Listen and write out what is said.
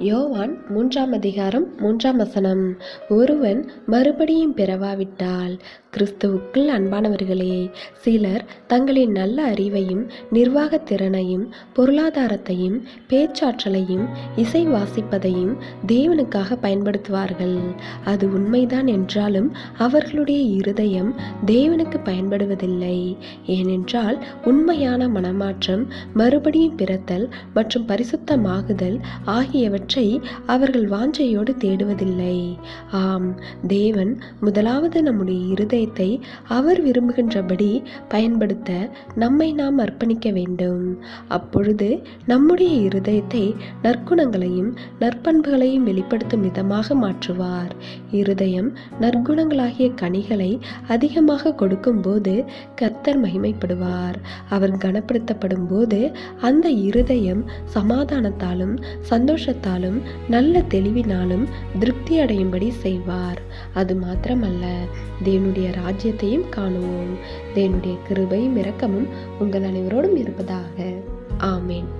யோவான் 3:3 ஒருவன் மறுபடியும் பிறவாவிட்டால். கிறிஸ்துவுக்குள் அன்பானவர்களே, சிலர் தங்களின் நல்ல அறிவையும் நிர்வாகத் திறனையும் பொருளாதாரத்தையும் பேச்சாற்றலையும் இசை வாசிப்பதையும் தேவனுக்காக பயன்படுத்துவார்கள். அது உண்மைதான் என்றாலும் அவர்களுடைய இருதயம் தேவனுக்கு பயன்படுவதில்லை. ஏனென்றால் உண்மையான மனமாற்றம், மறுபடியும் பிறத்தல் மற்றும் பரிசுத்தமாகுதல் ஆகியவற்றை அவர்கள் வாஞ்சையோடு தேடுவதில்லை. ஆம், தேவன் முதலாவது நம்முடைய இருதயத்தை அவர் விரும்புகின்றபடி பயன்படுத்த நம்மை நாம் அர்ப்பணிக்க வேண்டும். அப்பொழுது நம்முடைய இருதயத்தை நற்குணங்களையும் நற்பண்புகளையும் வெளிப்படுத்தும் விதமாக மாற்றுவார். இருதயம் நற்குணங்களாகிய கனிகளை அதிகமாக கொடுக்கும் போது கர்த்தர் மகிமைப்படுவார். அவர் கனப்படுத்தப்படும் போது அந்த இருதயம் சமாதானத்தாலும் சந்தோஷத்தாலும் நல்ல தெளிவினாலும் திருப்தி அடையும்படி செய்வார். அது மாத்திரமல்ல, தேவனுடைய ராஜ்யத்தையும் காணுவோம். தேவனுடைய கிருபையும் இரக்கமும் உங்கள் அனைவரோடும் இருப்பதாக. ஆமேன்.